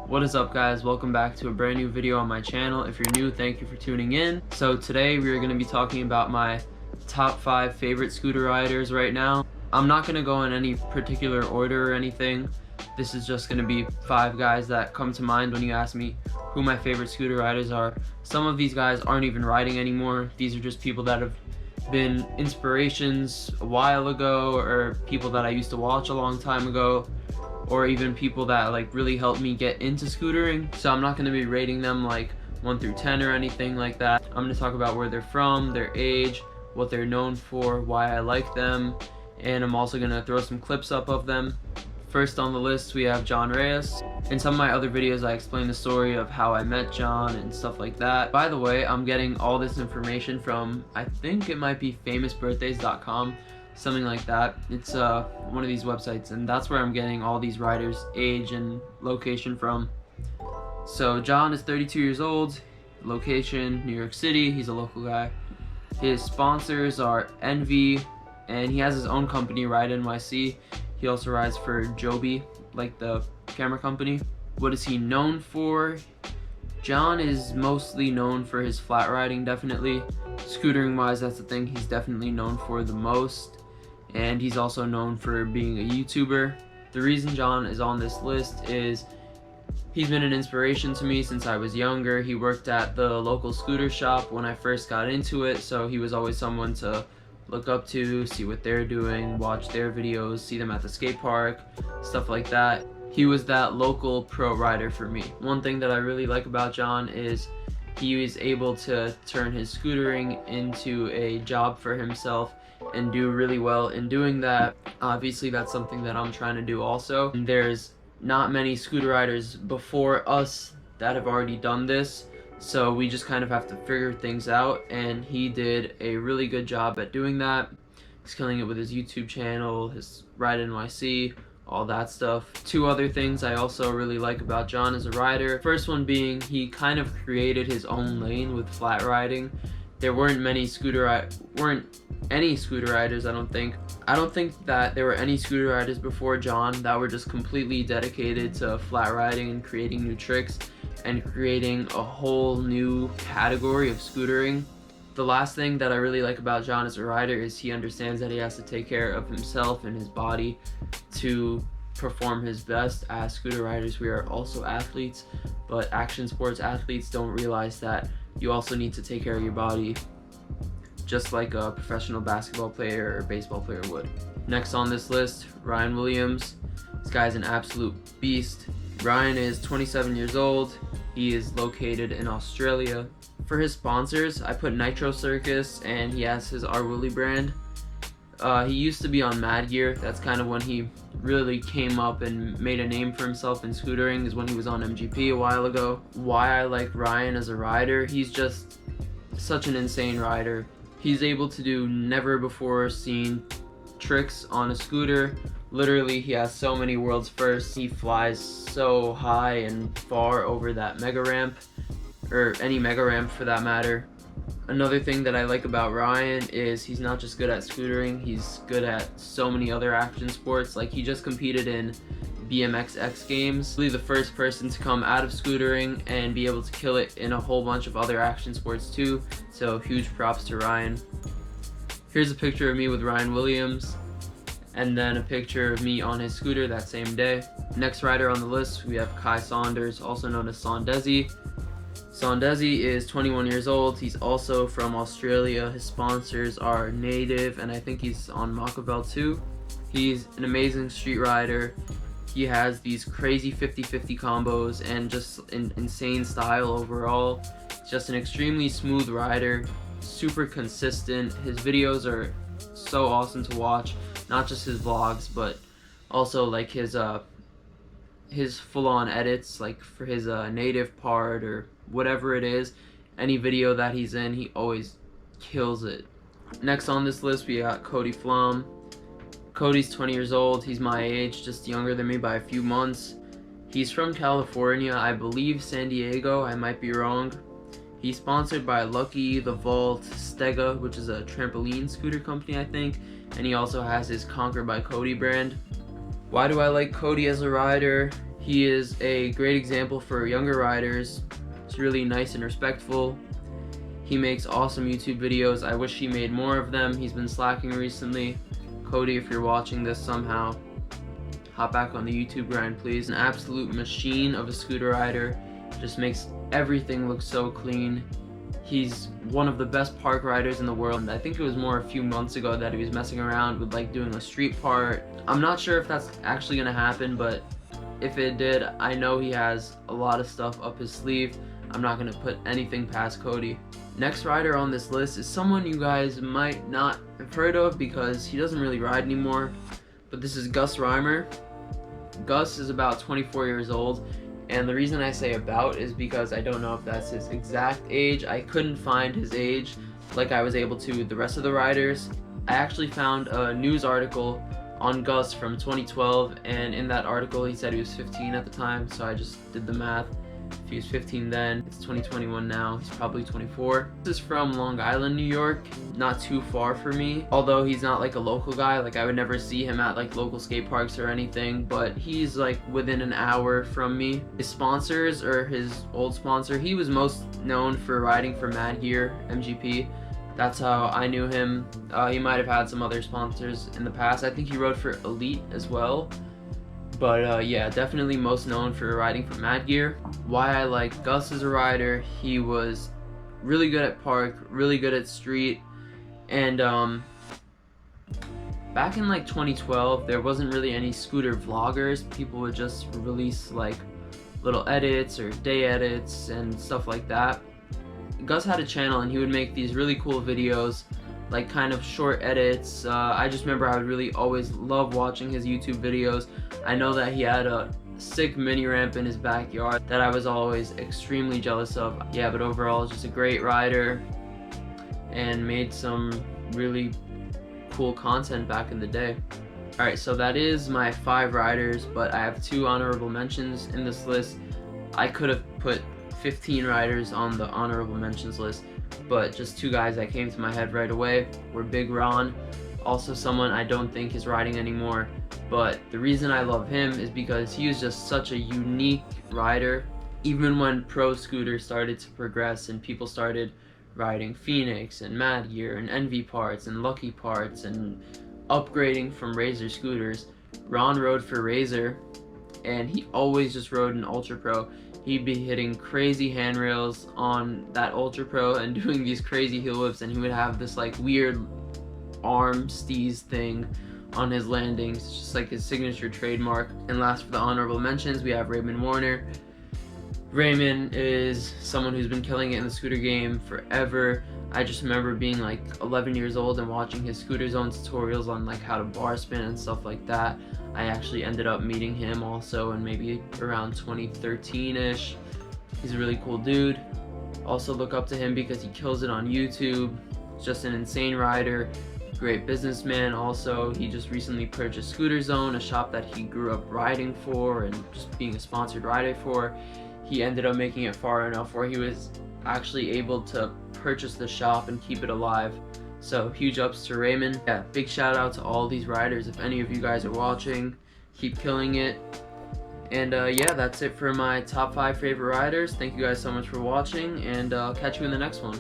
What is up, guys? Welcome back to a brand new video on my channel. If you're new, thank you for tuning in. So today we are going to be talking about my top 5 favorite scooter riders right now. I'm not going to go in any particular order or anything. This is just going to be 5 guys that come to mind when you ask me who my favorite scooter riders are. Some of these guys aren't even riding anymore. These are just people that have been inspirations a while ago, or people that I used to watch a long time ago, or even people that like really helped me get into scootering. So I'm not going to be rating them like 1 through 10 or anything like that. I'm going to talk about where they're from, their age, what they're known for, why I like them, and I'm also going to throw some clips up of them. First on the list we have Jonreyes. In some of my other videos I explain the story of how I met John and stuff like that. By the way, I'm getting all this information from, I think it might be famousbirthdays.com, something like that. It's one of these websites, and that's where I'm getting all these riders' age and location from. So John is 32 years old, location New York City. He's a local guy. His sponsors are Envy, and he has his own company, Ride NYC. He also rides for Joby, like the camera company. What is he known for? John is mostly known for his flat riding, definitely. Scootering wise, that's the thing he's definitely known for the most. And he's also known for being a YouTuber. The reason John is on this list is he's been an inspiration to me since I was younger. He worked at the local scooter shop when I first got into it, so he was always someone to look up to, see what they're doing, watch their videos, see them at the skate park, stuff like that. He was that local pro rider for me. One thing that I really like about John is he was able to turn his scootering into a job for himself and do really well in doing that. Obviously that's something that I'm trying to do also. There's not many scooter riders before us that have already done this, so we just kind of have to figure things out, and he did a really good job at doing that. He's killing it with his YouTube channel, his Ride NYC, all that stuff. 2 other things I also really like about John as a rider. First one being he kind of created his own lane with flat riding. There weren't any scooter riders, I don't think. I don't think that there were any scooter riders before John that were just completely dedicated to flat riding and creating new tricks and creating a whole new category of scootering. The last thing that I really like about John as a rider is he understands that he has to take care of himself and his body to perform his best. As scooter riders, we are also athletes, but action sports athletes don't realize that you also need to take care of your body just like a professional basketball player or baseball player would. Next on this list, Ryan Williams. This guy's an absolute beast. Ryan is 27 years old. He is located in Australia. For his sponsors, I put Nitro Circus, and he has his R. Willie brand. He used to be on Mad Gear. That's kind of when he really came up and made a name for himself in scootering, is when he was on MGP a while ago. Why I like Ryan as a rider, he's just such an insane rider. He's able to do never before seen tricks on a scooter. Literally, he has so many world's firsts. He flies so high and far over that mega ramp, or any mega ramp for that matter. Another thing that I like about Ryan is he's not just good at scootering, he's good at so many other action sports. Like, he just competed in BMX X Games, really the first person to come out of scootering and be able to kill it in a whole bunch of other action sports too. So huge props to Ryan. Here's a picture of me with Ryan Williams, and then a picture of me on his scooter that same day. Next rider on the list, we have Kai Saunders, also known as Sondesi. Sondesi is 21 years old. He's also from Australia. His sponsors are Native, and I think he's on Machiavel too. He's an amazing street rider. He has these crazy 50-50 combos and just an insane style overall. He's just an extremely smooth rider, super consistent. His videos are so awesome to watch. Not just his vlogs, but also like his full-on edits, like for his native part or whatever it is. Any video that he's in, he always kills it. Next on this list, we got codyflom. Cody's 20 years old. He's my age, just younger than me by a few months. He's from California, I believe San Diego, I might be wrong. He's sponsored by Lucky, thevault, Stega, which is a trampoline scooter company, I think, and he also has his Conquer by Cody brand. Why do I like Cody as a rider? He is a great example for younger riders. He's really nice and respectful. He makes awesome YouTube videos. I wish he made more of them. He's been slacking recently. Cody, if you're watching this somehow, hop back on the YouTube grind, please. An absolute machine of a scooter rider. Just makes everything look so clean. He's one of the best park riders in the world. I think it was more a few months ago that he was messing around with like doing a street part. I'm not sure if that's actually gonna happen, but if it did, I know he has a lot of stuff up his sleeve. I'm not gonna put anything past Cody. Next rider on this list is someone you guys might not have heard of because he doesn't really ride anymore, but this is Gus Rimer. Gus is about 24 years old, and the reason I say about is because I don't know if that's his exact age. I couldn't find his age like I was able to with the rest of the riders. I actually found a news article on Gus from 2012, and in that article he said he was 15 at the time, so I just did the math. If he was 15 then, it's 2021 now, he's probably 24. This is from Long Island, New York, not too far for me, although he's not like a local guy. Like I would never see him at like local skate parks or anything, but he's like within an hour from me. His sponsors, or his old sponsor, he was most known for riding for Mad Gear MGP. That's how I knew him. He might have had some other sponsors in the past. I think he rode for Elite as well. But yeah, definitely most known for riding for Mad Gear. Why I like Gus as a rider, he was really good at park, really good at street, and back in like 2012, there wasn't really any scooter vloggers. People would just release like little edits or day edits and stuff like that. Gus had a channel and he would make these really cool videos, like kind of short edits. I just remember I would really always love watching his YouTube videos. I know that he had a sick mini ramp in his backyard that I was always extremely jealous of. Yeah, but overall just a great rider and made some really cool content back in the day. Alright, so that is my 5 riders, but I have 2 honorable mentions in this list. I could have put 15 riders on the honorable mentions list, but just 2 guys that came to my head right away were Big Ron, also someone I don't think is riding anymore, but the reason I love him is because he was just such a unique rider. Even when pro scooters started to progress and people started riding Phoenix and Mad Gear and Envy parts and Lucky parts and upgrading from Razor scooters, Ron rode for Razor, and he always just rode an Ultra Pro. He'd be hitting crazy handrails on that Ultra Pro and doing these crazy heel whips, and he would have this like weird arm steez thing on his landings. It's just like his signature trademark. And last for the honorable mentions, we have Raymond Warner. Raymond is someone who's been killing it in the scooter game forever. I just remember being like 11 years old and watching his Scooter Zone tutorials on like how to bar spin and stuff like that. I actually ended up meeting him also in maybe around 2013-ish. He's a really cool dude. Also look up to him because he kills it on YouTube. He's just an insane rider, great businessman. Also, he just recently purchased Scooter Zone, a shop that he grew up riding for and just being a sponsored rider for. He ended up making it far enough where he was actually able to purchase the shop and keep it alive. So huge ups to Raymond. Yeah, big shout out to all these riders. If any of you guys are watching, keep killing it. And yeah, that's it for my top 5 favorite riders. Thank you guys so much for watching, and I'll catch you in the next one.